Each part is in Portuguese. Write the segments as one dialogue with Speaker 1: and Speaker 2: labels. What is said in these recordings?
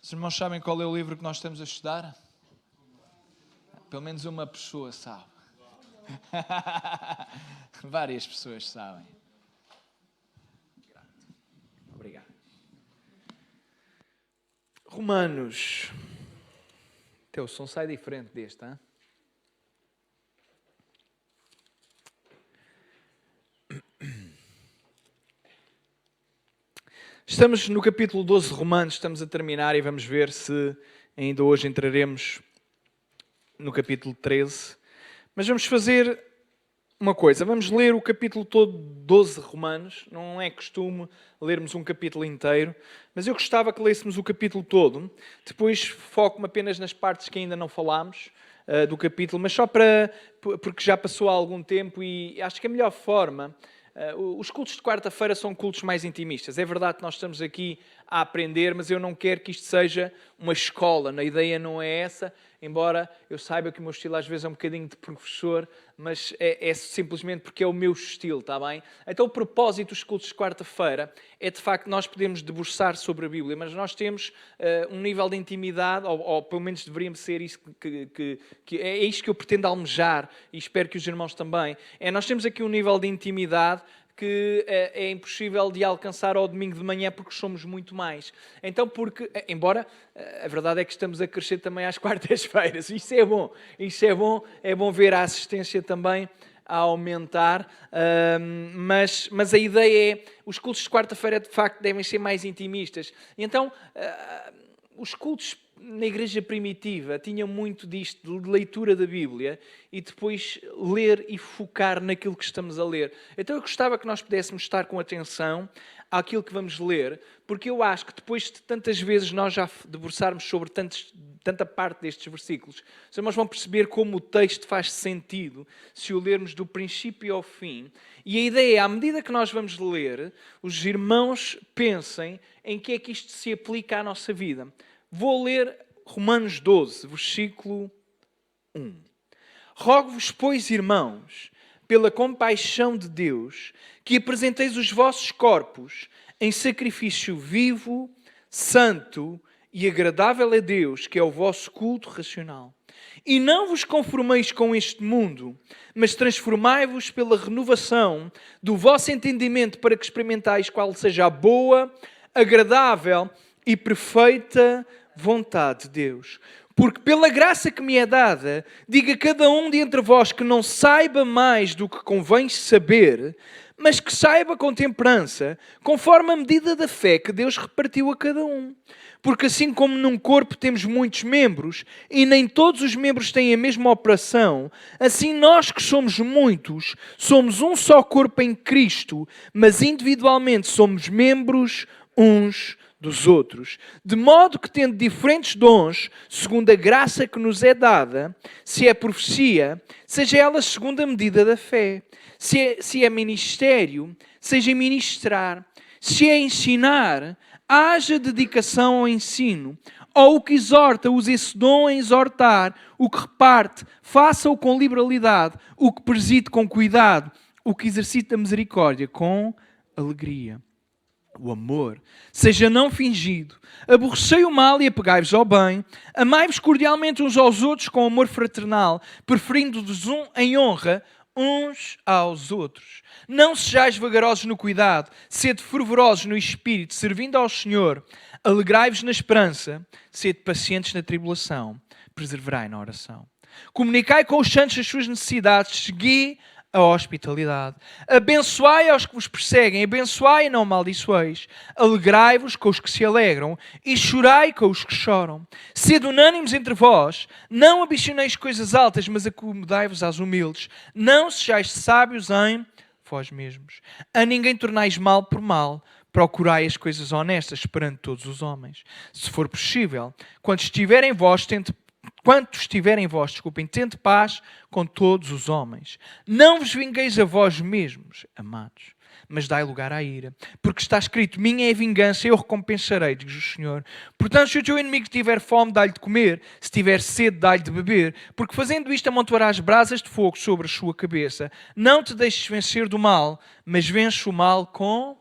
Speaker 1: Os irmãos sabem qual é o livro que nós estamos a estudar? Pelo menos uma pessoa sabe. Várias pessoas sabem. Obrigado. Romanos. Teu som sai diferente deste, hein? Estamos no capítulo 12 de Romanos, estamos a terminar e vamos ver se ainda hoje entraremos no capítulo 13. Mas vamos fazer uma coisa, vamos ler o capítulo todo de 12 de Romanos. Não é costume lermos um capítulo inteiro, mas eu gostava que lêssemos o capítulo todo. Depois foco-me apenas nas partes que ainda não falámos do capítulo, mas só porque já passou há algum tempo e acho que a melhor forma... Os cultos de quarta-feira são cultos mais intimistas. É verdade que nós estamos aqui a aprender, mas eu não quero que isto seja uma escola. A ideia não é essa, embora eu saiba que o meu estilo às vezes é um bocadinho de professor, mas é simplesmente porque é o meu estilo, está bem? Então o propósito dos cultos de quarta-feira é de facto nós podemos debruçar sobre a Bíblia, mas nós temos um nível de intimidade, ou pelo menos deveríamos ser isso que é isto que eu pretendo almejar e espero que os irmãos também. Nós temos aqui um nível de intimidade que é impossível de alcançar ao domingo de manhã porque somos muito mais. Então, embora a verdade é que estamos a crescer também às quartas-feiras. Isso é bom ver a assistência também a aumentar, mas a ideia é, os cultos de quarta-feira de facto devem ser mais intimistas. Então, os cultos na igreja primitiva tinham muito disto, de leitura da Bíblia e depois ler e focar naquilo que estamos a ler. Então eu gostava que nós pudéssemos estar com atenção àquilo que vamos ler, porque eu acho que depois de tantas vezes nós já debruçarmos sobre tanta parte destes versículos, os irmãos vão perceber como o texto faz sentido se o lermos do princípio ao fim. E a ideia é, à medida que nós vamos ler, os irmãos pensem em que é que isto se aplica à nossa vida. Vou ler Romanos 12, versículo 1. Rogo-vos, pois, irmãos, pela compaixão de Deus, que apresenteis os vossos corpos em sacrifício vivo, santo e agradável a Deus, que é o vosso culto racional. E não vos conformeis com este mundo, mas transformai-vos pela renovação do vosso entendimento para que experimentais qual seja a boa, agradável e perfeita vontade de Deus. Porque pela graça que me é dada, diga a cada um de entre vós que não saiba mais do que convém saber, mas que saiba com temperança, conforme a medida da fé que Deus repartiu a cada um. Porque assim como num corpo temos muitos membros, e nem todos os membros têm a mesma operação, assim nós que somos muitos, somos um só corpo em Cristo, mas individualmente somos membros uns dos outros. De modo que, tendo diferentes dons, segundo a graça que nos é dada, se é profecia, seja ela segundo a medida da fé. Se é ministério, seja ministrar. Se é ensinar, haja dedicação ao ensino. Ou o que exorta, use esse dom a exortar. O que reparte, faça-o com liberalidade. O que preside, com cuidado. O que exercita a misericórdia, com alegria. O amor seja não fingido. Aborrecei o mal e apegai-vos ao bem. Amai-vos cordialmente uns aos outros com amor fraternal, preferindo-vos em honra uns aos outros. Não sejais vagarosos no cuidado, sede fervorosos no espírito, servindo ao Senhor. Alegrai-vos na esperança, sede pacientes na tribulação, perseverai na oração. Comunicai com os santos as suas necessidades, segui a hospitalidade. Abençoai aos que vos perseguem, abençoai e não amaldiçoeis. Alegrai-vos com os que se alegram e chorai com os que choram. Sede unânimes entre vós, não ambicioneis coisas altas, mas acomodai-vos às humildes. Não sejais sábios em vós mesmos. A ninguém tornais mal por mal. Procurai as coisas honestas perante todos os homens. Se for possível, quanto estiver em vós, tente paz com todos os homens. Não vos vingueis a vós mesmos, amados, mas dai lugar à ira. Porque está escrito, minha é a vingança, eu recompensarei, diz o Senhor. Portanto, se o teu inimigo tiver fome, dá-lhe de comer. Se tiver sede, dá-lhe de beber. Porque fazendo isto, amontoarás brasas de fogo sobre a sua cabeça. Não te deixes vencer do mal, mas vence o mal com...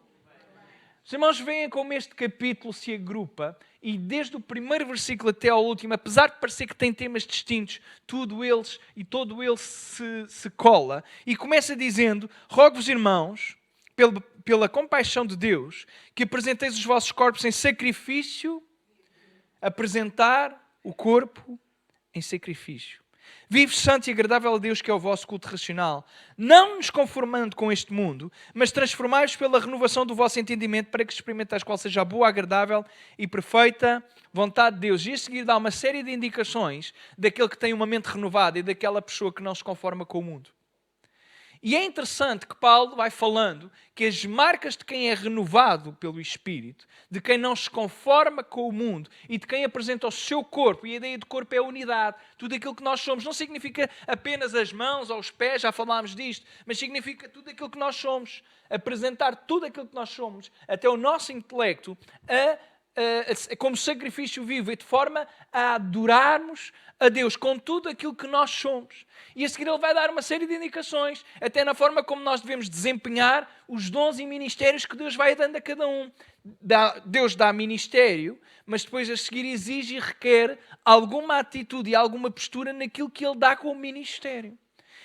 Speaker 1: Os irmãos veem como este capítulo se agrupa e desde o primeiro versículo até ao último, apesar de parecer que tem temas distintos, todo ele se cola, e começa dizendo: rogo-vos, irmãos, pela compaixão de Deus, que apresenteis os vossos corpos em sacrifício, apresentar o corpo em sacrifício. Vivo, santo e agradável a Deus, que é o vosso culto racional. Não nos conformando com este mundo, mas transformai-vos pela renovação do vosso entendimento, para que experimentais qual seja a boa, agradável e perfeita vontade de Deus. E a seguir dá uma série de indicações daquele que tem uma mente renovada e daquela pessoa que não se conforma com o mundo. E é interessante que Paulo vai falando que as marcas de quem é renovado pelo Espírito, de quem não se conforma com o mundo e de quem apresenta o seu corpo, e a ideia de corpo é a unidade, tudo aquilo que nós somos, não significa apenas as mãos ou os pés, já falámos disto, mas significa tudo aquilo que nós somos, apresentar tudo aquilo que nós somos, até o nosso intelecto, como sacrifício vivo e de forma a adorarmos a Deus com tudo aquilo que nós somos. E a seguir ele vai dar uma série de indicações, até na forma como nós devemos desempenhar os dons e ministérios que Deus vai dando a cada um. Deus dá ministério, mas depois a seguir exige e requer alguma atitude e alguma postura naquilo que ele dá como ministério.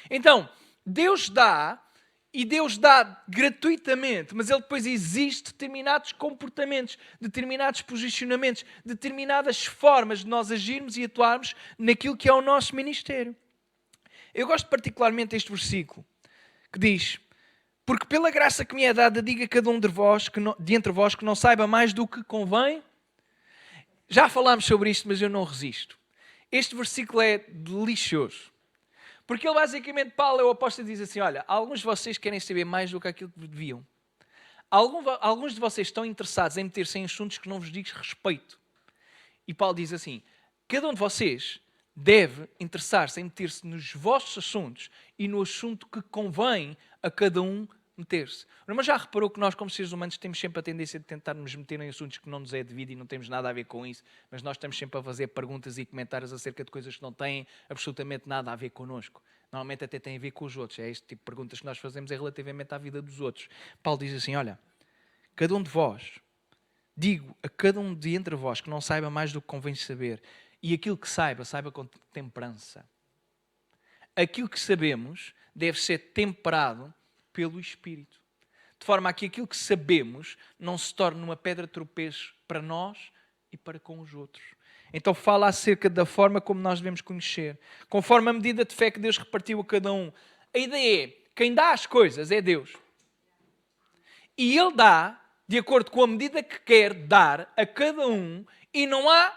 Speaker 1: Então, Deus dá, e Deus dá gratuitamente, mas Ele depois exige determinados comportamentos, determinados posicionamentos, determinadas formas de nós agirmos e atuarmos naquilo que é o nosso ministério. Eu gosto particularmente deste versículo, que diz: porque pela graça que me é dada, diga a cada um de entre vós que não saiba mais do que convém. Já falámos sobre isto, mas eu não resisto. Este versículo é delicioso. Porque ele basicamente, Paulo, o apóstolo, diz assim: olha, alguns de vocês querem saber mais do que aquilo que deviam. Alguns de vocês estão interessados em meter-se em assuntos que não vos diz respeito. E Paulo diz assim: cada um de vocês deve interessar-se em meter-se nos vossos assuntos e no assunto que convém a cada um meter-se. Mas já reparou que nós, como seres humanos, temos sempre a tendência de tentar nos meter em assuntos que não nos é devido e não temos nada a ver com isso, mas nós estamos sempre a fazer perguntas e comentários acerca de coisas que não têm absolutamente nada a ver connosco. Normalmente até tem a ver com os outros. É este tipo de perguntas que nós fazemos relativamente à vida dos outros. Paulo diz assim: olha, cada um de vós, digo a cada um de entre vós que não saiba mais do que convém saber, e aquilo que saiba, saiba com temperança. Aquilo que sabemos deve ser temperado pelo Espírito. De forma a que aquilo que sabemos não se torne uma pedra de tropeço para nós e para com os outros. Então fala acerca da forma como nós devemos conhecer. Conforme a medida de fé que Deus repartiu a cada um. A ideia é, quem dá as coisas é Deus. E Ele dá de acordo com a medida que quer dar a cada um, e não há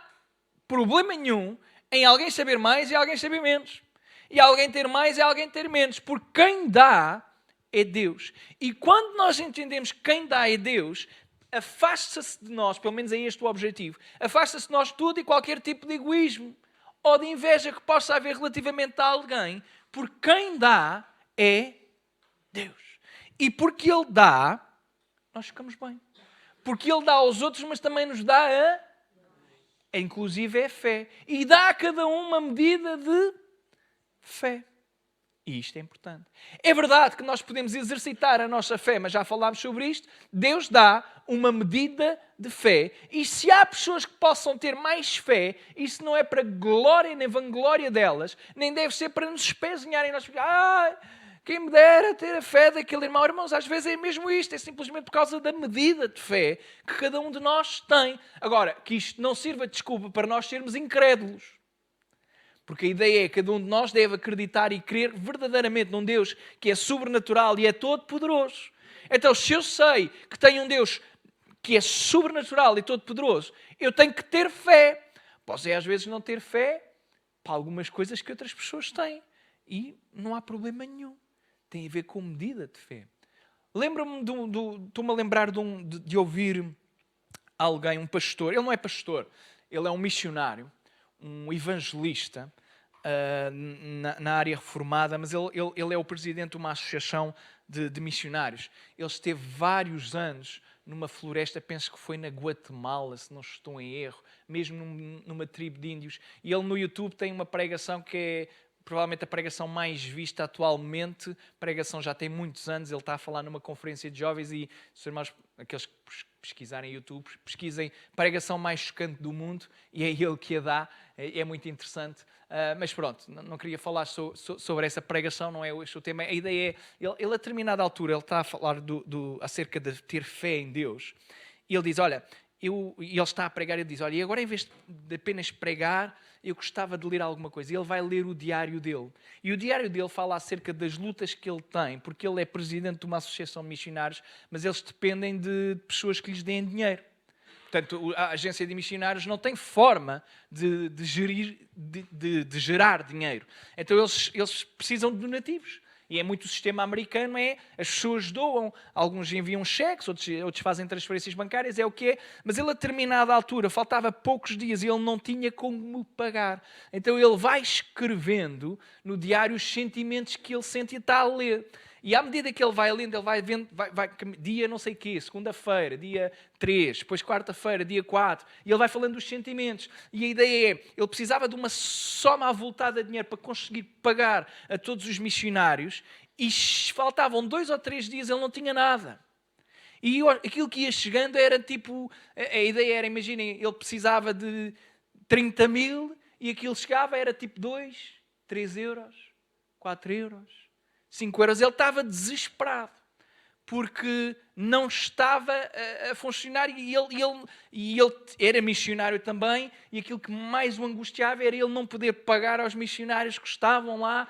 Speaker 1: problema nenhum em alguém saber mais e alguém saber menos. E alguém ter mais e alguém ter menos. Porque quem dá é Deus. E quando nós entendemos que quem dá é Deus, afasta-se de nós, pelo menos é este o objetivo, afasta-se de nós tudo e qualquer tipo de egoísmo ou de inveja que possa haver relativamente a alguém, porque quem dá é Deus. E porque Ele dá, nós ficamos bem. Porque Ele dá aos outros, mas também nos dá inclusive é fé. E dá a cada um uma medida de fé. E isto é importante. É verdade que nós podemos exercitar a nossa fé, mas já falámos sobre isto. Deus dá uma medida de fé. E se há pessoas que possam ter mais fé, isso não é para glória nem vanglória delas, nem deve ser para nos espezinharem. Nós ficamos, quem me dera ter a fé daquele irmão. Irmãos, às vezes é mesmo isto. É simplesmente por causa da medida de fé que cada um de nós tem. Agora, que isto não sirva de desculpa para nós sermos incrédulos. Porque a ideia é que cada um de nós deve acreditar e crer verdadeiramente num Deus que é sobrenatural e é todo-poderoso. Então, se eu sei que tenho um Deus que é sobrenatural e todo-poderoso, eu tenho que ter fé. Posso às vezes não ter fé para algumas coisas que outras pessoas têm. E não há problema nenhum. Tem a ver com medida de fé. Lembro-me, estou-me a lembrar de ouvir alguém, um pastor. Ele não é pastor, ele é um missionário, um evangelista na área reformada, mas ele é o presidente de uma associação de missionários. Ele esteve vários anos numa floresta, penso que foi na Guatemala, se não estou em erro, mesmo numa tribo de índios. E ele no YouTube tem uma pregação que é provavelmente a pregação mais vista atualmente. A pregação já tem muitos anos. Ele está a falar numa conferência de jovens e, se irmãos, aqueles que pesquisarem no YouTube, pesquisem pregação mais chocante do mundo e é ele que a dá. É muito interessante. Mas pronto, não queria falar sobre essa pregação, não é este o tema. A ideia é, ele a determinada altura, ele está a falar acerca de ter fé em Deus. E ele diz, olha, e ele está a pregar, ele diz, olha, e agora em vez de apenas pregar, eu gostava de ler alguma coisa. E ele vai ler o diário dele. E o diário dele fala acerca das lutas que ele tem, porque ele é presidente de uma associação de missionários, mas eles dependem de pessoas que lhes deem dinheiro. Portanto, a agência de missionários não tem forma de gerar dinheiro. Então, eles precisam de donativos. E é muito o sistema americano, as pessoas doam, alguns enviam cheques, outros fazem transferências bancárias, é o que é. Mas ele, a determinada altura, faltava poucos dias e ele não tinha como pagar. Então, ele vai escrevendo no diário os sentimentos que ele sente e está a ler. E à medida que ele vai lendo, ele vai vendo, dia não sei o quê, segunda-feira, dia 3, depois quarta-feira, dia 4, e ele vai falando dos sentimentos. E a ideia é, ele precisava de uma soma avultada de dinheiro para conseguir pagar a todos os missionários, e faltavam 2 ou 3 dias, ele não tinha nada. E aquilo que ia chegando era tipo, a ideia era, imaginem, ele precisava de 30 mil, e aquilo chegava, era tipo 2, 3 euros, 4 euros. 5 euros, ele estava desesperado, porque não estava a funcionar e ele era missionário também, e aquilo que mais o angustiava era ele não poder pagar aos missionários que estavam lá,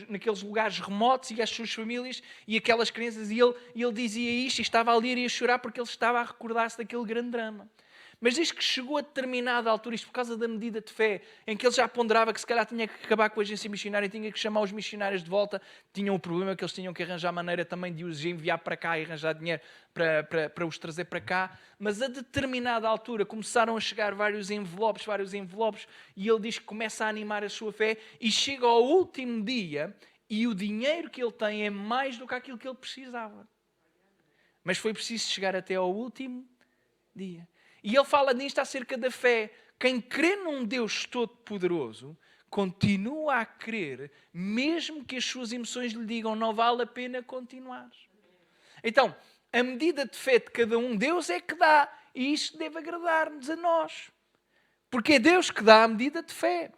Speaker 1: naqueles lugares remotos e às suas famílias e aquelas crianças, e ele dizia isto e estava a ler e a chorar porque ele estava a recordar-se daquele grande drama. Mas diz que chegou a determinada altura, isto por causa da medida de fé, em que ele já ponderava que se calhar tinha que acabar com a agência missionária e tinha que chamar os missionários de volta. Tinham o problema que eles tinham que arranjar maneira também de os enviar para cá e arranjar dinheiro para os trazer para cá. Mas a determinada altura começaram a chegar vários envelopes, e ele diz que começa a animar a sua fé e chega ao último dia e o dinheiro que ele tem é mais do que aquilo que ele precisava. Mas foi preciso chegar até ao último dia. E ele fala nisto acerca da fé. Quem crê num Deus todo-poderoso continua a crer, mesmo que as suas emoções lhe digam não vale a pena continuar. Então, a medida de fé de cada um, Deus é que dá. E isto deve agradar-nos a nós. Porque é Deus que dá a medida de fé.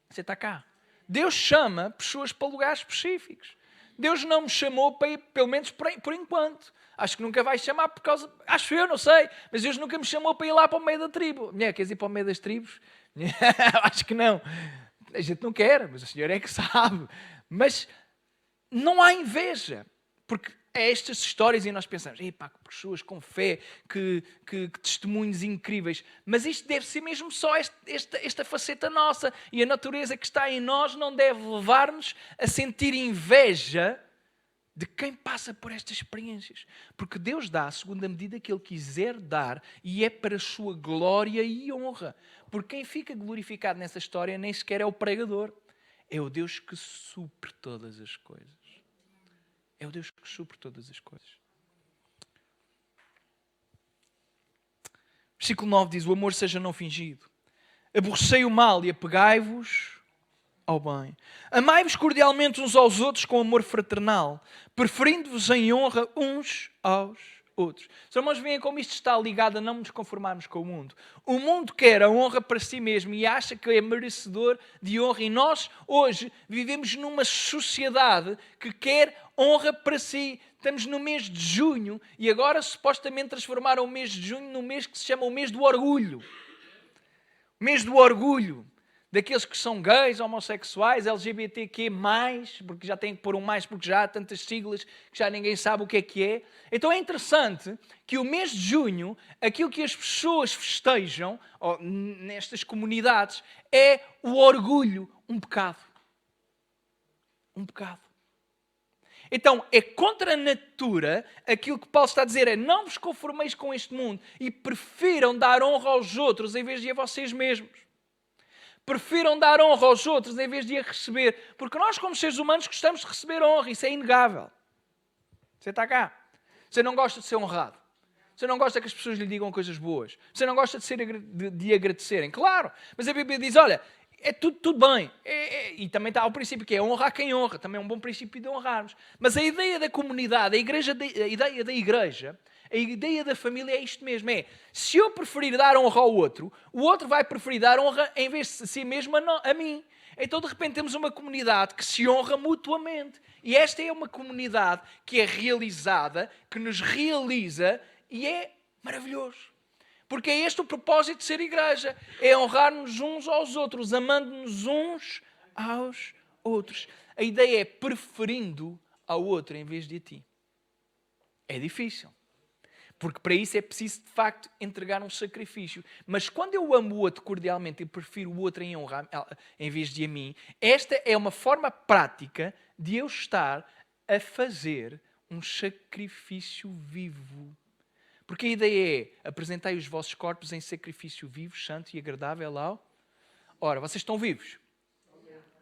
Speaker 1: Você está cá. Deus chama pessoas para lugares específicos. Deus não me chamou para ir, pelo menos por enquanto. Acho que nunca vai chamar por causa... Acho eu, não sei. Mas Deus nunca me chamou para ir lá para o meio da tribo. Mulher, queres ir para o meio das tribos? Acho que não. A gente não quer, mas o Senhor é que sabe. Mas não há inveja. Porque é estas histórias e nós pensamos, epá, que pessoas com fé, que testemunhos incríveis. Mas isto deve ser mesmo só esta faceta nossa. E a natureza que está em nós não deve levar-nos a sentir inveja de quem passa por estas experiências. Porque Deus dá segundo a medida que Ele quiser dar e é para a sua glória e honra. Porque quem fica glorificado nessa história nem sequer é o pregador. É o Deus que supre todas as coisas. É o Deus que supre todas as coisas. Versículo 9 diz, o amor seja não fingido. Aborrecei o mal e apegai-vos ao bem. Amai-vos cordialmente uns aos outros com amor fraternal, preferindo-vos em honra uns aos outros. Os irmãos veem como isto está ligado a não nos conformarmos com o mundo. O mundo quer a honra para si mesmo e acha que é merecedor de honra. E nós, hoje, vivemos numa sociedade que quer honra para si. Estamos no mês de junho e agora supostamente transformaram o mês de junho num mês que se chama o mês do orgulho. O mês do orgulho. Daqueles que são gays, homossexuais, LGBTQ+, porque já tem que pôr um mais, porque já há tantas siglas que já ninguém sabe o que é. Então é interessante que o mês de junho, aquilo que as pessoas festejam, nestas comunidades, é o orgulho, um pecado. Um pecado. Então é contra a natura, aquilo que Paulo está a dizer é não vos conformeis com este mundo e prefiram dar honra aos outros em vez de a vocês mesmos. Prefiram dar honra aos outros em vez de a receber. Porque nós, como seres humanos, gostamos de receber honra. Isso é inegável. Você está cá. Você não gosta de ser honrado. Você não gosta que as pessoas lhe digam coisas boas. Você não gosta de agradecerem. Claro. Mas a Bíblia diz, olha, é tudo bem. E também está o princípio que é honrar quem honra. Também é um bom princípio de honrarmos. Mas a ideia da comunidade, a ideia da igreja, a ideia da família é isto mesmo. É, se eu preferir dar honra ao outro, o outro vai preferir dar honra em vez de si mesmo a mim. Então, de repente, temos uma comunidade que se honra mutuamente. E esta é uma comunidade que é realizada, que nos realiza e é maravilhoso. Porque é este o propósito de ser igreja. É honrar-nos uns aos outros, amando-nos uns aos outros. A ideia é preferindo ao outro em vez de a ti. É difícil. Porque para isso é preciso, de facto, entregar um sacrifício. Mas quando eu amo o outro cordialmente e prefiro o outro em honra em vez de a mim, esta é uma forma prática de eu estar a fazer um sacrifício vivo. Porque a ideia é, apresentai os vossos corpos em sacrifício vivo, santo e agradável ao... Ora, vocês estão vivos?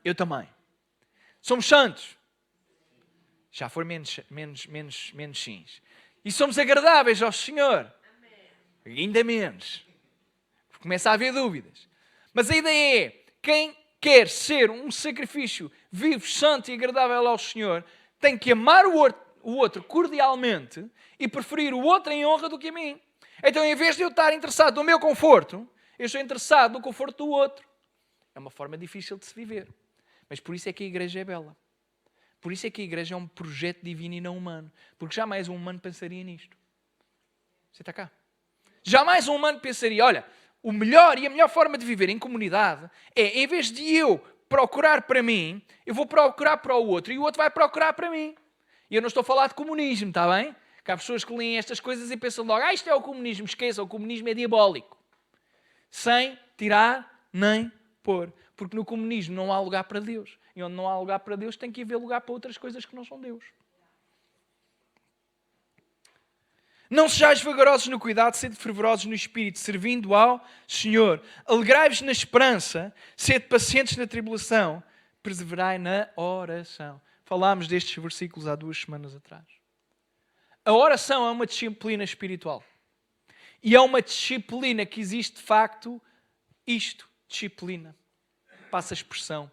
Speaker 1: Eu também. Somos santos? Já for menos sims. E somos agradáveis ao Senhor? Ainda menos. Começa a haver dúvidas. Mas a ideia é, quem quer ser um sacrifício vivo, santo e agradável ao Senhor, tem que amar o outro cordialmente e preferir o outro em honra do que a mim. Então, em vez de eu estar interessado no meu conforto, eu estou interessado no conforto do outro. É uma forma difícil de se viver. Mas por isso é que a igreja é bela. Por isso é que a igreja é um projeto divino e não humano. Porque jamais um humano pensaria nisto. Você está cá? Jamais um humano pensaria, olha, o melhor e a melhor forma de viver em comunidade é, em vez de eu procurar para mim, eu vou procurar para o outro e o outro vai procurar para mim. E eu não estou a falar de comunismo, está bem? Que há pessoas que leem estas coisas e pensam logo, isto é o comunismo. Esqueça, o comunismo é diabólico. Sem tirar nem pôr. Porque no comunismo não há lugar para Deus. E onde não há lugar para Deus tem que haver lugar para outras coisas que não são Deus. Não sejais vagarosos no cuidado, sede fervorosos no espírito, servindo ao Senhor. Alegrai-vos na esperança, sede pacientes na tribulação, perseverai na oração. Falámos destes versículos há 2 semanas atrás. A oração é uma disciplina espiritual. E é uma disciplina que existe de facto disciplina. Passa a expressão.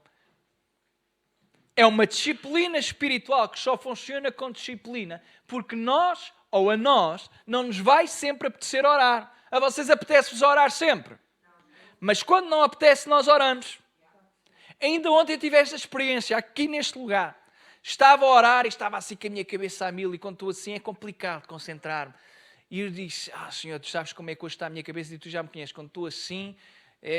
Speaker 1: É uma disciplina espiritual que só funciona com disciplina porque nós, ou a nós, não nos vai sempre apetecer orar. A vocês apetece-vos orar sempre. Mas quando não apetece, nós oramos. Ainda ontem eu tive esta experiência aqui neste lugar. Estava a orar e estava assim com a minha cabeça a mil e quando estou assim é complicado concentrar-me. E eu disse, Senhor, tu sabes como é que hoje está a minha cabeça e tu já me conheces. Quando estou assim,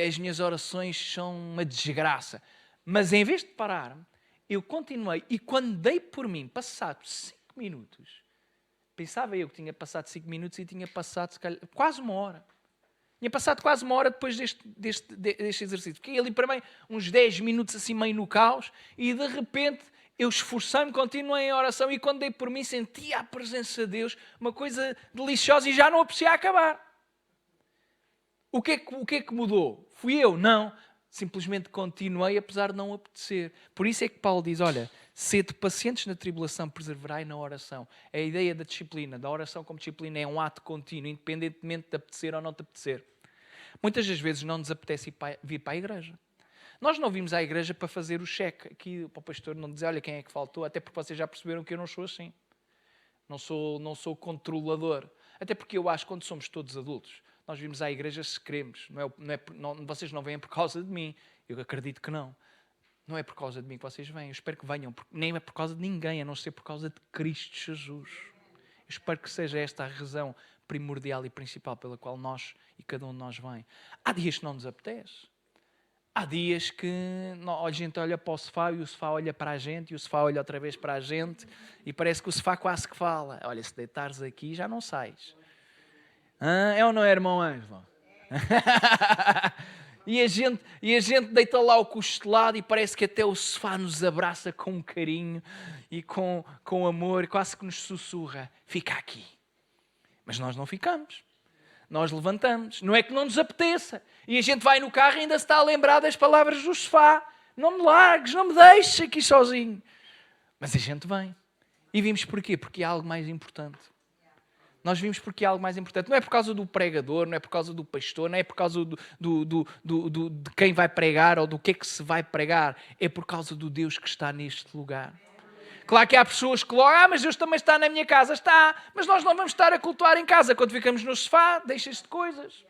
Speaker 1: as minhas orações são uma desgraça. Mas em vez de parar, eu continuei e quando dei por mim, passado 5 minutos, pensava eu que tinha passado 5 minutos e tinha passado se calhar, quase 1 hora. Tinha passado quase 1 hora depois deste exercício. Fiquei ali para mim uns 10 minutos assim meio no caos e de repente eu esforçei-me, continuei em oração e quando dei por mim sentia a presença de Deus, uma coisa deliciosa e já não apetecia acabar. O que é que mudou? Fui eu? Não. Simplesmente continuei apesar de não apetecer. Por isso é que Paulo diz, olha, sede pacientes na tribulação, perseverai na oração. A ideia da disciplina, da oração como disciplina é um ato contínuo, independentemente de apetecer ou não te apetecer. Muitas das vezes não nos apetece vir para a igreja. Nós não vimos à igreja para fazer o cheque. Aqui para o pastor não dizer, olha quem é que faltou, até porque vocês já perceberam que eu não sou assim. Não sou controlador. Até porque eu acho que quando somos todos adultos, nós vimos à igreja se queremos. Vocês não vêm por causa de mim. Eu acredito que não. Não é por causa de mim que vocês vêm. Eu espero que venham. Nem é por causa de ninguém, a não ser por causa de Cristo Jesus. Eu espero que seja esta a razão primordial e principal pela qual nós e cada um de nós vem. Há dias que não nos apetece. Há dias que a gente olha para o sofá e o sofá olha para a gente e o sofá olha outra vez para a gente e parece que o sofá quase que fala. Olha, se deitares aqui já não sais. É ou não é, irmão Ângelo? E a gente deita lá o costelado e parece que até o sofá nos abraça com carinho e com amor, quase que nos sussurra. Fica aqui. Mas nós não ficamos. Nós levantamos. Não é que não nos apeteça. E a gente vai no carro e ainda se está a lembrar das palavras do sofá. Não me largues, não me deixes aqui sozinho. Mas a gente vem. E vimos porquê? Porque há algo mais importante. Nós vimos porque é algo mais importante. Não é por causa do pregador, não é por causa do pastor, não é por causa de quem vai pregar ou do que é que se vai pregar. É por causa do Deus que está neste lugar. Claro que há pessoas que logo, mas Deus também está na minha casa. Está, mas nós não vamos estar a cultuar em casa. Quando ficamos no sofá, deixa-se de coisas.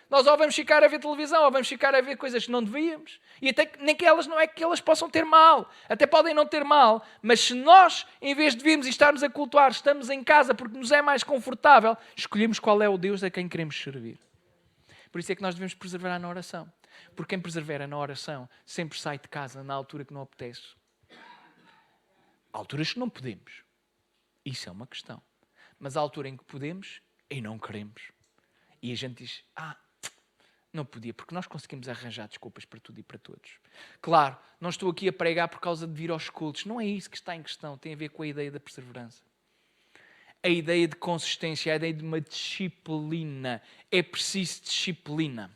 Speaker 1: Nós ou vamos ficar a ver televisão, ou vamos ficar a ver coisas que não devíamos. E até nem que elas, não é que elas possam ter mal. Até podem não ter mal. Mas se nós, em vez de virmos e estarmos a cultuar, estamos em casa porque nos é mais confortável, escolhemos qual é o Deus a quem queremos servir. Por isso é que nós devemos perseverar na oração. Porque quem persevera na oração sempre sai de casa na altura que não apetece. Há alturas que não podemos. Isso é uma questão. Mas há altura em que podemos e não queremos. E a gente diz, não podia, porque nós conseguimos arranjar desculpas para tudo e para todos. Claro, não estou aqui a pregar por causa de vir aos cultos. Não é isso que está em questão. Tem a ver com a ideia da perseverança. A ideia de consistência, a ideia de uma disciplina. É preciso disciplina.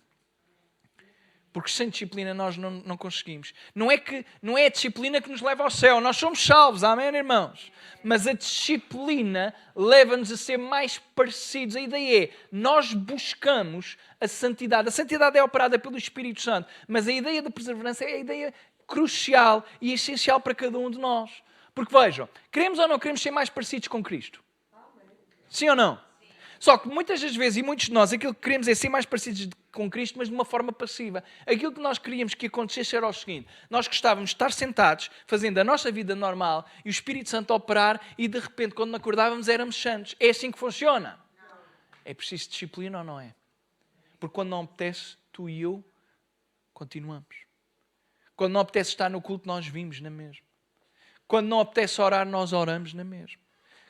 Speaker 1: Porque sem disciplina nós não conseguimos. Não é a disciplina que nos leva ao céu. Nós somos salvos, amém, irmãos? Mas a disciplina leva-nos a ser mais parecidos. A ideia é, nós buscamos a santidade. A santidade é operada pelo Espírito Santo. Mas a ideia da perseverança é a ideia crucial e essencial para cada um de nós. Porque vejam, queremos ou não queremos ser mais parecidos com Cristo? Sim ou não? Só que muitas das vezes, e muitos de nós, aquilo que queremos é ser mais parecidos com Cristo, mas de uma forma passiva. Aquilo que nós queríamos que acontecesse era o seguinte: nós gostávamos de estar sentados, fazendo a nossa vida normal, e o Espírito Santo operar, e de repente, quando acordávamos, éramos santos. É assim que funciona. É preciso disciplina ou não é? Porque quando não apetece, tu e eu continuamos. Quando não apetece estar no culto, nós vimos na mesma. Quando não apetece orar, nós oramos na mesma.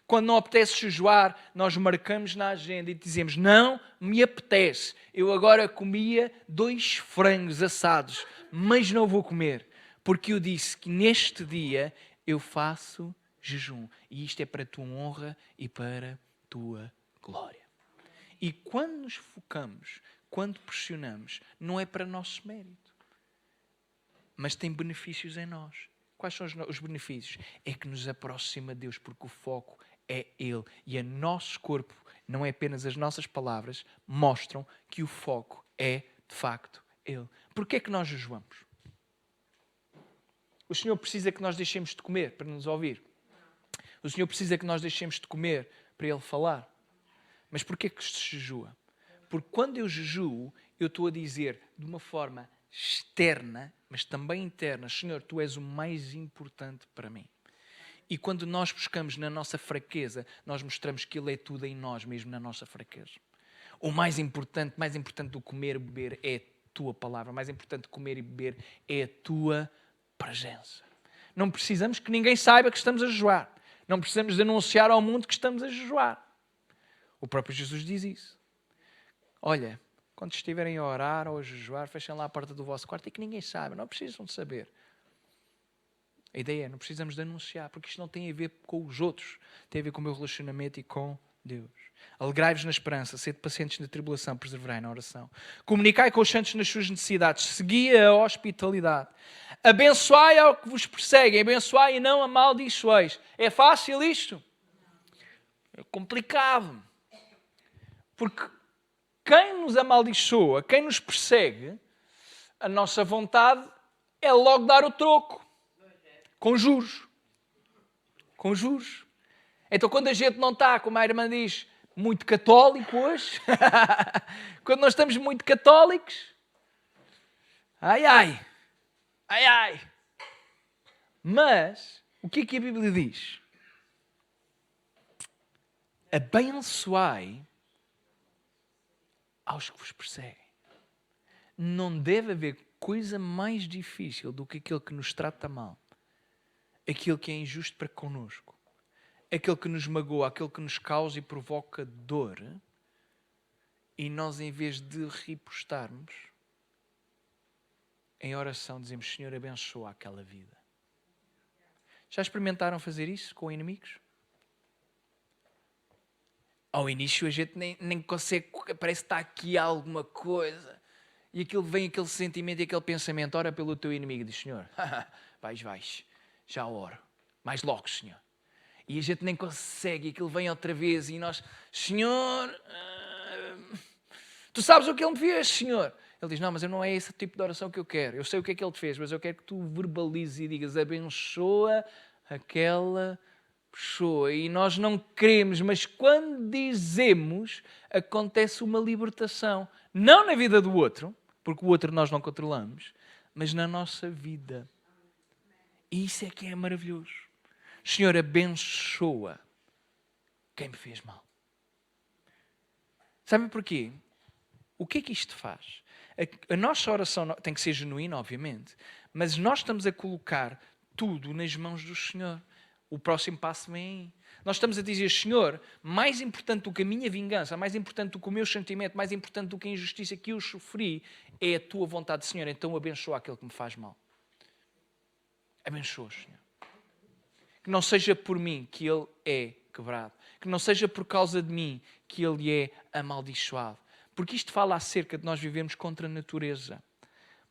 Speaker 1: Quando não apetece jejuar, nós marcamos na agenda e dizemos, não me apetece. Eu agora comia 2 frangos assados, mas não vou comer. Porque eu disse que neste dia eu faço jejum. E isto é para a tua honra e para a tua glória. E quando nos focamos, quando pressionamos, não é para nosso mérito. Mas tem benefícios em nós. Quais são os benefícios? É que nos aproxima de Deus, porque o foco é Ele. E o nosso corpo, não é apenas as nossas palavras, mostram que o foco é, de facto, Ele. Porquê é que nós jejuamos? O Senhor precisa que nós deixemos de comer para nos ouvir. O Senhor precisa que nós deixemos de comer para Ele falar. Mas porquê é que se jejua? Porque quando eu jejuo, eu estou a dizer de uma forma externa, mas também interna, Senhor, Tu és o mais importante para mim. E quando nós buscamos na nossa fraqueza, nós mostramos que Ele é tudo em nós, mesmo na nossa fraqueza. O mais importante do comer e beber é a Tua palavra. O mais importante de comer e beber é a Tua presença. Não precisamos que ninguém saiba que estamos a jejuar. Não precisamos anunciar ao mundo que estamos a jejuar. O próprio Jesus diz isso. Olha, quando estiverem a orar ou a jejuar, fechem lá a porta do vosso quarto e que ninguém saiba. Não precisam de saber. A ideia é, não precisamos de anunciar, porque isto não tem a ver com os outros. Tem a ver com o meu relacionamento e com Deus. Alegrai-vos na esperança, sede pacientes na tribulação, perseverai na oração. Comunicai com os santos nas suas necessidades, segui a hospitalidade. Abençoai ao que vos perseguem, abençoai e não amaldiçoeis. É fácil isto? É complicado. Porque quem nos amaldiçoa, quem nos persegue, a nossa vontade é logo dar o troco. Com juros. Com juros. Então quando a gente não está, como a irmã diz, muito católico hoje, quando nós estamos muito católicos, ai ai, ai ai. Mas, o que é que a Bíblia diz? Abençoai aos que vos perseguem. Não deve haver coisa mais difícil do que aquele que nos trata mal. Aquele que é injusto para connosco, aquele que nos magoa, aquele que nos causa e provoca dor, e nós, em vez de repostarmos, em oração dizemos, Senhor, abençoa aquela vida. Já experimentaram fazer isso com inimigos? Ao início a gente nem consegue, parece que está aqui alguma coisa, e vem aquele sentimento e aquele pensamento, ora pelo teu inimigo, diz, Senhor, vais. Já oro. Mais logo, Senhor.
Speaker 2: E a gente nem consegue, e aquilo vem outra vez, e nós, Senhor, tu sabes o que Ele me fez, Senhor? Ele diz, não, mas não é esse tipo de oração que eu quero. Eu sei o que é que Ele te fez, mas eu quero que tu verbalizes e digas, abençoa aquela pessoa. E nós não queremos, mas quando dizemos, acontece uma libertação. Não na vida do outro, porque o outro nós não controlamos, mas na nossa vida. E isso é que é maravilhoso. Senhor, abençoa quem me fez mal. Sabe porquê? O que é que isto faz? A nossa oração tem que ser genuína, obviamente, mas nós estamos a colocar tudo nas mãos do Senhor. O próximo passo vem aí. Nós estamos a dizer, Senhor, mais importante do que a minha vingança, mais importante do que o meu sentimento, mais importante do que a injustiça que eu sofri, é a tua vontade, Senhor. Então abençoa aquele que me faz mal. Abençoa, Senhor. Que não seja por mim que ele é quebrado. Que não seja por causa de mim que ele é amaldiçoado. Porque isto fala acerca de nós vivemos contra a natureza.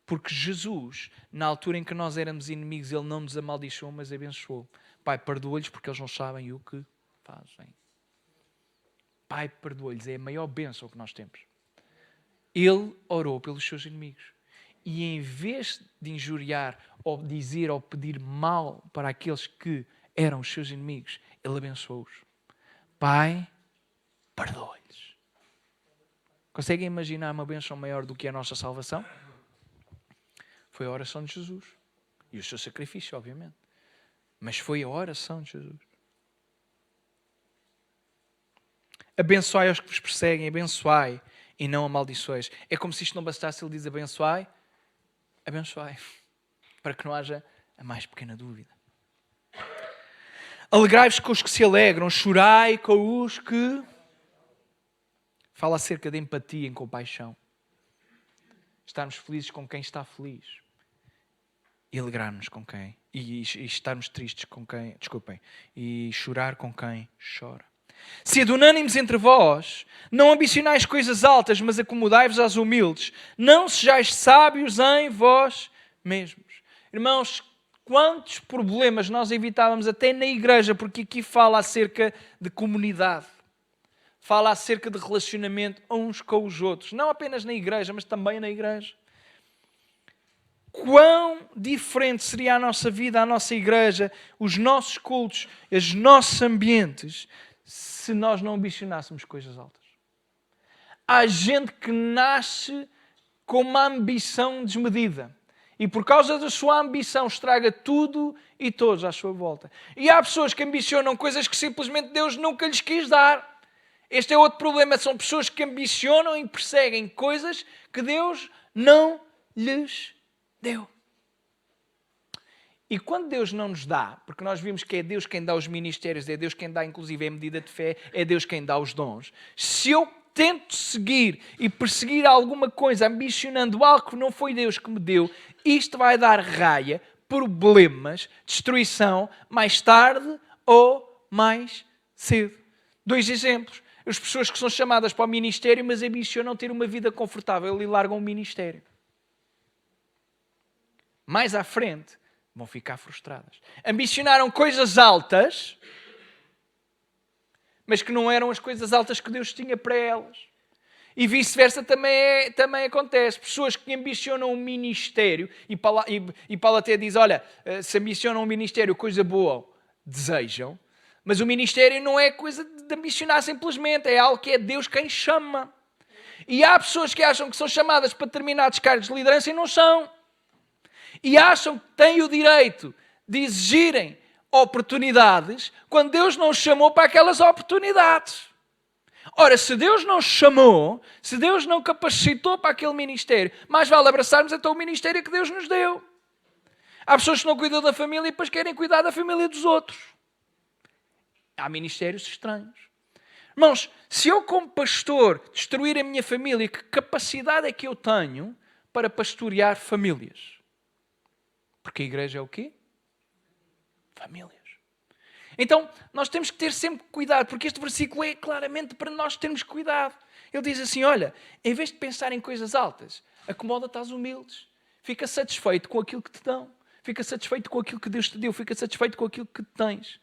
Speaker 2: Porque Jesus, na altura em que nós éramos inimigos, Ele não nos amaldiçoou, mas abençoou. Pai, perdoa-lhes porque eles não sabem o que fazem. Pai, perdoa-lhes. É a maior bênção que nós temos. Ele orou pelos seus inimigos. E em vez de injuriar, ou dizer, ou pedir mal para aqueles que eram os seus inimigos, Ele abençoou-os. Pai, perdoa-lhes. Conseguem imaginar uma bênção maior do que a nossa salvação? Foi a oração de Jesus. E o seu sacrifício, obviamente. Mas foi a oração de Jesus. Abençoai aos que vos perseguem, abençoai e não amaldiçoeis. É como se isto não bastasse, ele diz abençoai, abençoai. Para que não haja a mais pequena dúvida. Alegrai-vos com os que se alegram, chorai com os que... Fala acerca de empatia e compaixão. Estarmos felizes com quem está feliz. E alegrar-nos com quem... E estarmos tristes com quem... Desculpem. E chorar com quem chora. Sede unânimes entre vós, não ambicionais coisas altas, mas acomodai-vos às humildes. Não sejais sábios em vós mesmos. Irmãos, quantos problemas nós evitávamos até na igreja, porque aqui fala acerca de comunidade. Fala acerca de relacionamento uns com os outros. Não apenas na igreja, mas também na igreja. Quão diferente seria a nossa vida, a nossa igreja, os nossos cultos, os nossos ambientes, se nós não ambicionássemos coisas altas. Há gente que nasce com uma ambição desmedida. E por causa da sua ambição estraga tudo e todos à sua volta. E há pessoas que ambicionam coisas que simplesmente Deus nunca lhes quis dar. Este é outro problema, são pessoas que ambicionam e perseguem coisas que Deus não lhes deu. E quando Deus não nos dá, porque nós vimos que é Deus quem dá os ministérios, é Deus quem dá inclusive a medida de fé, é Deus quem dá os dons. Se eu tento seguir e perseguir alguma coisa ambicionando algo que não foi Deus que me deu, isto vai dar raia, problemas, destruição, mais tarde ou mais cedo. 2 exemplos. As pessoas que são chamadas para o ministério, mas ambicionam ter uma vida confortável e largam o ministério. Mais à frente, vão ficar frustradas. Ambicionaram coisas altas, mas que não eram as coisas altas que Deus tinha para elas. E vice-versa também acontece. Pessoas que ambicionam um ministério, e Paulo até diz, olha, se ambicionam um ministério, coisa boa, desejam, mas o ministério não é coisa de ambicionar simplesmente, é algo que é Deus quem chama. E há pessoas que acham que são chamadas para determinados cargos de liderança e não são. E acham que têm o direito de exigirem oportunidades quando Deus não os chamou para aquelas oportunidades. Ora, se Deus não chamou, se Deus não capacitou para aquele ministério, mais vale abraçarmos então o ministério que Deus nos deu. Há pessoas que não cuidam da família e depois querem cuidar da família dos outros. Há ministérios estranhos. Irmãos, se eu como pastor destruir a minha família, que capacidade é que eu tenho para pastorear famílias? Porque a igreja é o quê? Famílias. Então, nós temos que ter sempre cuidado, porque este versículo é claramente para nós termos cuidado. Ele diz assim, olha, em vez de pensar em coisas altas, acomoda-te às humildes. Fica satisfeito com aquilo que te dão. Fica satisfeito com aquilo que Deus te deu. Fica satisfeito com aquilo que tens.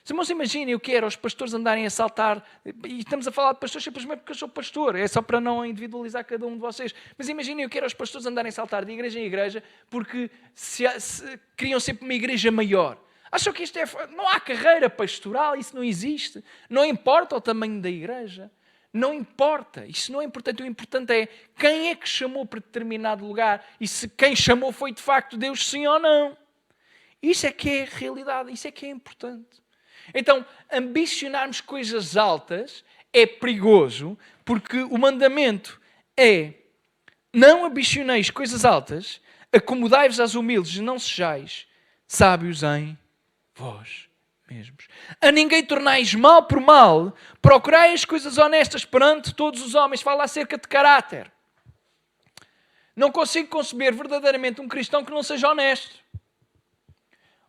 Speaker 2: Os irmãos, imaginem o que era os pastores andarem a saltar, e estamos a falar de pastores simplesmente porque eu sou pastor, é só para não individualizar cada um de vocês, mas imaginem o que era os pastores andarem a saltar de igreja em igreja porque queriam sempre uma igreja maior. Acham que isto não há carreira pastoral, isso não existe. Não importa o tamanho da igreja. Não importa. Isso não é importante. O importante é quem é que chamou para determinado lugar e se quem chamou foi de facto Deus, sim ou não. Isso é que é a realidade. Isso é que é importante. Então, ambicionarmos coisas altas é perigoso porque o mandamento é: não ambicioneis coisas altas, acomodai-vos às humildes e não sejais sábios em vós mesmos. A ninguém tornais mal por mal, procurai as coisas honestas perante todos os homens. Fala acerca de caráter. Não consigo conceber verdadeiramente um cristão que não seja honesto.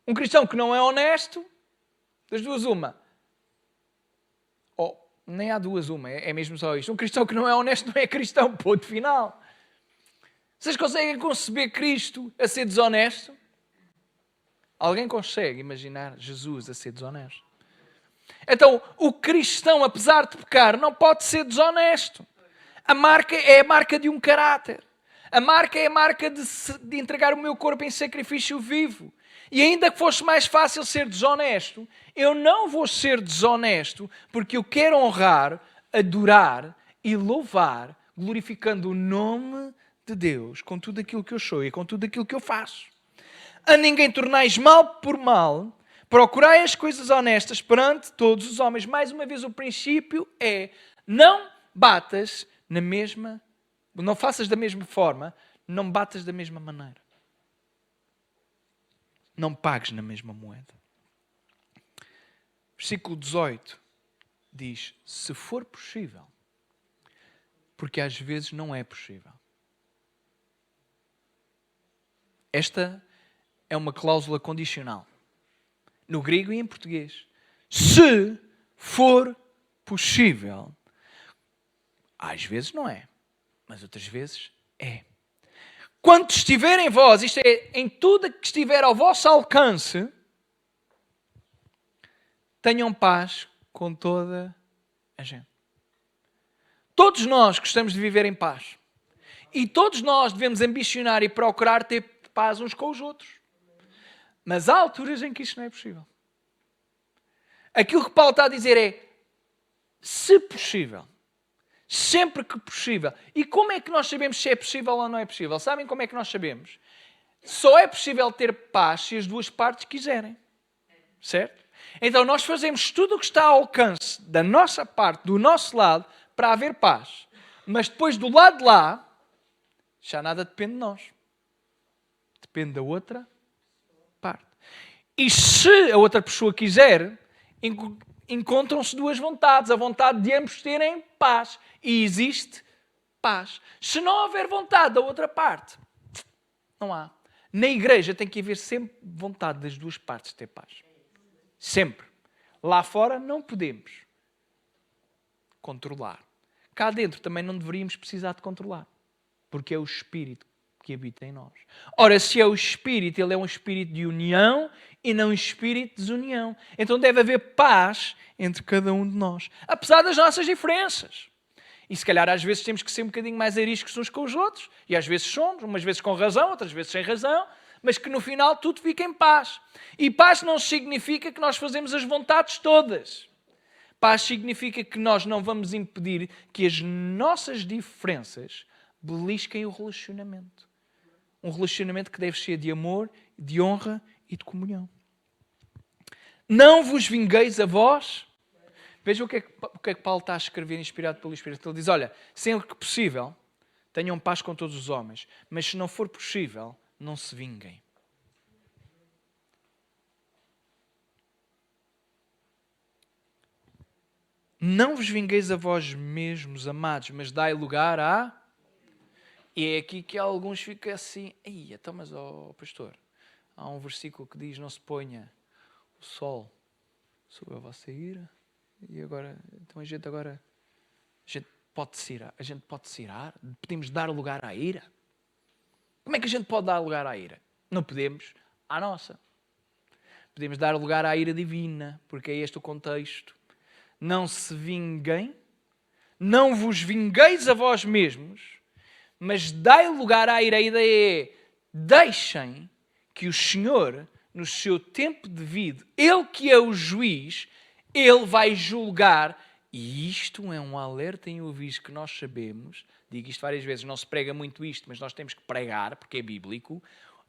Speaker 2: Um cristão que não é honesto, das duas uma. Nem há duas uma, é mesmo só isto. Um cristão que não é honesto não é cristão, ponto final. Vocês conseguem conceber Cristo a ser desonesto? Alguém consegue imaginar Jesus a ser desonesto? Então, o cristão, apesar de pecar, não pode ser desonesto. A marca é a marca de um caráter. A marca é a marca de entregar o meu corpo em sacrifício vivo. E ainda que fosse mais fácil ser desonesto, eu não vou ser desonesto porque eu quero honrar, adorar e louvar, glorificando o nome de Deus com tudo aquilo que eu sou e com tudo aquilo que eu faço. A ninguém tornais mal por mal, procurai as coisas honestas perante todos os homens. Mais uma vez, o princípio é: não batas na mesma, não faças da mesma forma, não batas da mesma maneira. Não pagues na mesma moeda. Versículo 18 diz: se for possível, porque às vezes não é possível. Esta é uma cláusula condicional. No grego e em português. Se for possível. Às vezes não é, mas outras vezes é. Quando estiver em vós, isto é, em tudo que estiver ao vosso alcance, tenham paz com toda a gente. Todos nós gostamos de viver em paz. E todos nós devemos ambicionar e procurar ter paz uns com os outros. Mas há alturas em que isto não é possível. Aquilo que Paulo está a dizer é: se possível, sempre que possível. E como é que nós sabemos se é possível ou não é possível? Sabem como é que nós sabemos? Só é possível ter paz se as duas partes quiserem. Certo? Então nós fazemos tudo o que está ao alcance da nossa parte, do nosso lado, para haver paz. Mas depois do lado de lá, já nada depende de nós. Depende da outra parte. E se a outra pessoa quiser, encontram-se duas vontades. A vontade de ambos terem paz. E existe paz. Se não houver vontade da outra parte, não há. Na igreja tem que haver sempre vontade das duas partes de ter paz. Sempre. Lá fora não podemos controlar. Cá dentro também não deveríamos precisar de controlar. Porque é o Espírito que habita em nós. Ora, se é o Espírito, ele é um Espírito de união e não um Espírito de desunião. Então deve haver paz entre cada um de nós. Apesar das nossas diferenças. E se calhar às vezes temos que ser um bocadinho mais ariscos uns com os outros. E às vezes somos, umas vezes com razão, outras vezes sem razão. Mas que no final tudo fica em paz. E paz não significa que nós fazemos as vontades todas. Paz significa que nós não vamos impedir que as nossas diferenças belisquem o relacionamento. Um relacionamento que deve ser de amor, de honra e de comunhão. Não vos vingueis a vós. Vejam o que é que Paulo está a escrever, inspirado pelo Espírito. Ele diz: olha, sempre que possível, tenham paz com todos os homens. Mas se não for possível, não se vinguem. Não vos vingueis a vós mesmos, amados, mas dai lugar a... E é aqui que alguns ficam assim: ei, então, mas, pastor, há um versículo que diz: não se ponha o sol sobre a vossa ira. E agora, então a gente pode se irar? Podemos dar lugar à ira? Como é que a gente pode dar lugar à ira? Não podemos, à nossa. podemos dar lugar à ira divina, porque é este o contexto. Não se vinguem, não vos vingueis a vós mesmos, mas dai lugar à ira. A ideia é, deixem que o Senhor, no seu tempo devido, Ele que é o juiz, Ele vai julgar. E isto é um alerta em ouvidos que nós sabemos, digo isto várias vezes, não se prega muito isto, mas nós temos que pregar, porque é bíblico.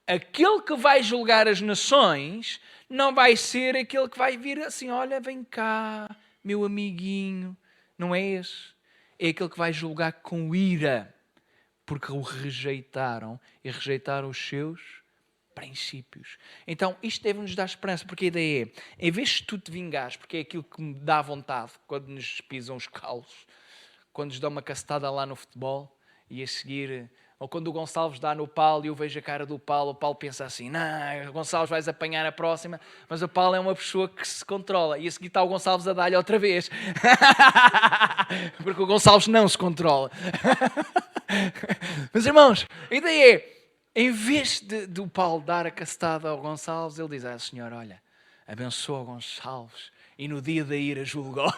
Speaker 2: Aquele que vai julgar as nações não vai ser aquele que vai vir assim, olha, vem cá, meu amiguinho. Não é esse. É aquele que vai julgar com ira, porque o rejeitaram e rejeitaram os seus princípios. Então, isto deve-nos dar esperança, porque a ideia é, em vez de tu te vingares, porque é aquilo que me dá vontade quando nos pisam os calos, quando nos dão uma cacetada lá no futebol, e a seguir, ou quando o Gonçalves dá no Paulo e eu vejo a cara do Paulo, o Paulo pensa assim, não, Gonçalves vais apanhar a próxima, mas o Paulo é uma pessoa que se controla, e a seguir está o Gonçalves a dar-lhe outra vez, porque o Gonçalves não se controla. Mas irmãos, a ideia é, em vez de o Paulo dar a cacetada ao Gonçalves, ele diz, Senhor, olha, abençoa o Gonçalves e no dia da ira julgou.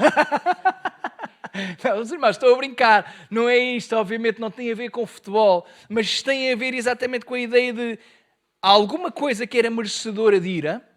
Speaker 2: Não, os irmãos, estou a brincar. Não é isto, obviamente não tem a ver com futebol, mas tem a ver exatamente com a ideia de alguma coisa que era merecedora de ira,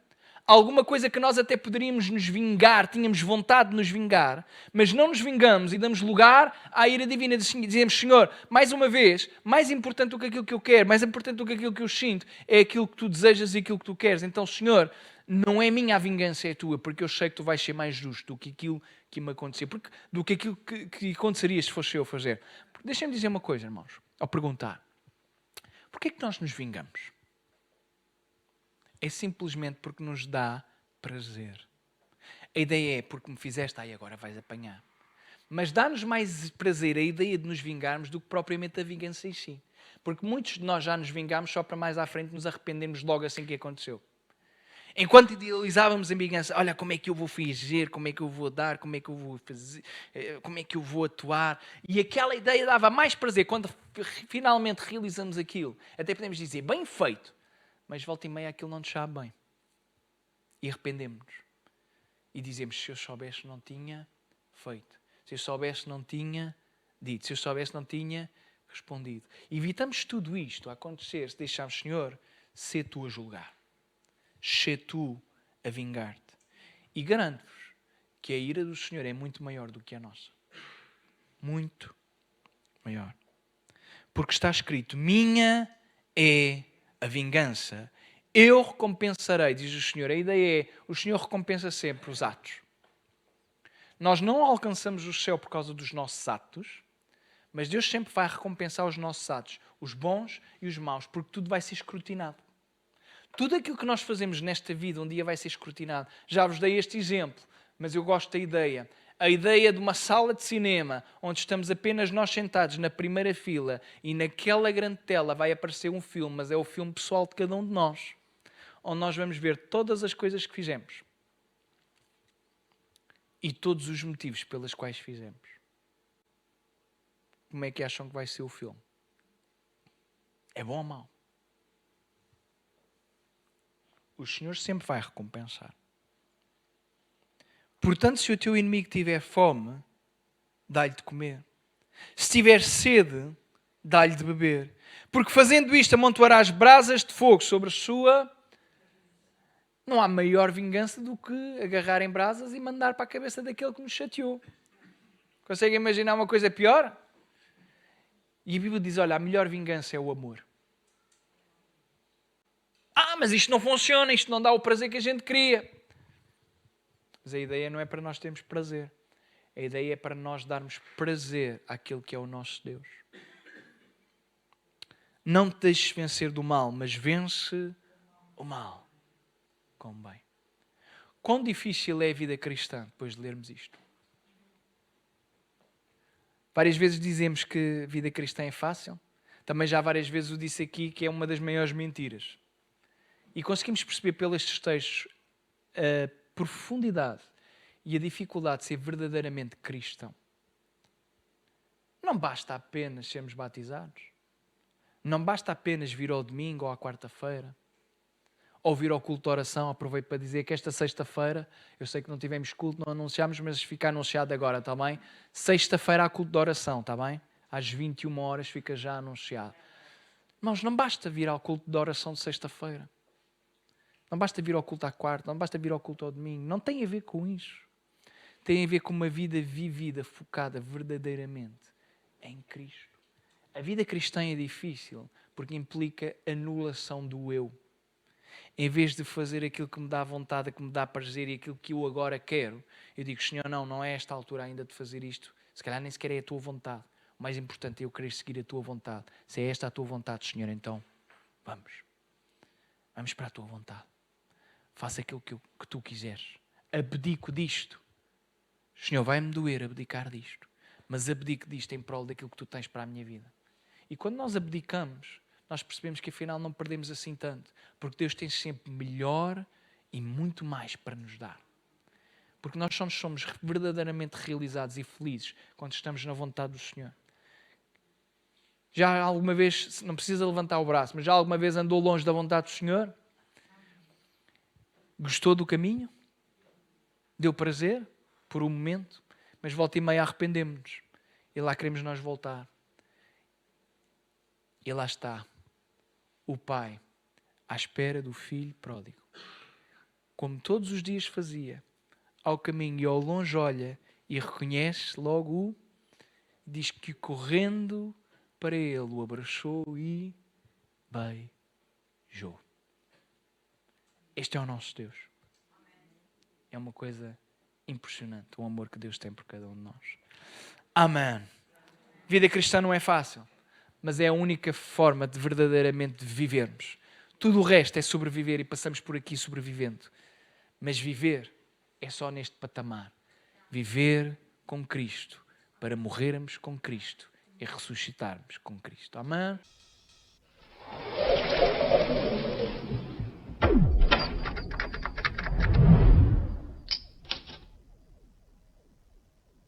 Speaker 2: alguma coisa que nós até poderíamos nos vingar, tínhamos vontade de nos vingar, mas não nos vingamos e damos lugar à ira divina. Dizemos, Senhor, mais uma vez, mais importante do que aquilo que eu quero, mais importante do que aquilo que eu sinto, é aquilo que tu desejas e aquilo que tu queres. Então, Senhor, não é minha a vingança, é tua, porque eu sei que tu vais ser mais justo do que aquilo que me acontecia, do que aquilo que aconteceria se fosse eu a fazer. Deixem-me dizer uma coisa, irmãos, ao perguntar, porquê é que nós nos vingamos? É simplesmente porque nos dá prazer. A ideia é, porque me fizeste, agora vais apanhar. Mas dá-nos mais prazer a ideia de nos vingarmos do que propriamente a vingança em si. Porque muitos de nós já nos vingámos só para mais à frente nos arrependermos logo assim que aconteceu. Enquanto idealizávamos a vingança, olha como é que eu vou fingir, como é que eu vou dar, como é que eu vou fazer, como é que eu vou atuar. E aquela ideia dava mais prazer quando finalmente realizamos aquilo. Até podemos dizer, bem feito. Mas volta e meia aquilo não nos sabe bem. E arrependemos-nos. E dizemos, se eu soubesse não tinha feito. Se eu soubesse não tinha dito. Se eu soubesse não tinha respondido. E evitamos tudo isto a acontecer se deixarmos, Senhor, ser tu a julgar. Ser tu a vingar-te. E garanto-vos que a ira do Senhor é muito maior do que a nossa. Muito maior. Porque está escrito, minha é a vingança, eu recompensarei, diz o Senhor. A ideia é, o Senhor recompensa sempre os atos. Nós não alcançamos o céu por causa dos nossos atos, mas Deus sempre vai recompensar os nossos atos, os bons e os maus, porque tudo vai ser escrutinado. Tudo aquilo que nós fazemos nesta vida um dia vai ser escrutinado. Já vos dei este exemplo, mas eu gosto da ideia. A ideia de uma sala de cinema, onde estamos apenas nós sentados na primeira fila e naquela grande tela vai aparecer um filme, mas é o filme pessoal de cada um de nós, onde nós vamos ver todas as coisas que fizemos e todos os motivos pelos quais fizemos. Como é que acham que vai ser o filme? É bom ou mau? O Senhor sempre vai recompensar. Portanto, se o teu inimigo tiver fome, dá-lhe de comer. Se tiver sede, dá-lhe de beber. Porque fazendo isto, amontoarás brasas de fogo sobre a sua... Não há maior vingança do que agarrar em brasas e mandar para a cabeça daquele que nos chateou. Conseguem imaginar uma coisa pior? E a Bíblia diz, olha, a melhor vingança é o amor. Mas isto não funciona, isto não dá o prazer que a gente queria. Mas a ideia não é para nós termos prazer. A ideia é para nós darmos prazer àquele que é o nosso Deus. Não te deixes vencer do mal, mas vence o mal com o bem. Quão difícil é a vida cristã depois de lermos isto? Várias vezes dizemos que a vida cristã é fácil. Também já várias vezes o disse aqui que é uma das maiores mentiras. E conseguimos perceber pelos textos a profundidade e a dificuldade de ser verdadeiramente cristão. Não basta apenas sermos batizados. Não basta apenas vir ao domingo ou à quarta-feira. ou vir ao culto de oração. Aproveito para dizer que esta sexta-feira, eu sei que não tivemos culto, não anunciámos, mas fica anunciado agora, está bem? Sexta-feira há culto de oração, está bem? Às 21 horas fica já anunciado. Irmãos, não basta vir ao culto de oração de sexta-feira. Não basta vir ao culto à quarta, não basta vir ao culto ao domingo. Não tem a ver com isso. Tem a ver com uma vida vivida, focada verdadeiramente em Cristo. A vida cristã é difícil porque implica anulação do eu. Em vez de fazer aquilo que me dá vontade, que me dá prazer e aquilo que eu agora quero, eu digo, Senhor, não é esta altura ainda de fazer isto. Se calhar nem sequer é a tua vontade. O mais importante é eu querer seguir a tua vontade. Se é esta a tua vontade, Senhor, então vamos. Vamos para a tua vontade. Faça aquilo que tu quiseres. Abdico disto. Senhor, vai-me doer abdicar disto. Mas abdico disto em prol daquilo que tu tens para a minha vida. E quando nós abdicamos, nós percebemos que afinal não perdemos assim tanto. Porque Deus tem sempre melhor e muito mais para nos dar. Porque nós somos verdadeiramente realizados e felizes quando estamos na vontade do Senhor. Já alguma vez, não precisa levantar o braço, mas já alguma vez andou longe da vontade do Senhor? Gostou do caminho? Deu prazer? Por um momento? Mas volta e meia arrependemos-nos. E lá queremos nós voltar. E lá está o Pai à espera do Filho pródigo. Como todos os dias fazia, ao caminho e ao longe olha e reconhece logo o... Diz que correndo para ele o abraçou e beijou. Este é o nosso Deus. É uma coisa impressionante o amor que Deus tem por cada um de nós. Amém. Vida cristã não é fácil, mas é a única forma de verdadeiramente vivermos. Tudo o resto é sobreviver e passamos por aqui sobrevivendo. Mas viver é só neste patamar. Viver com Cristo, para morrermos com Cristo e ressuscitarmos com Cristo. Amém?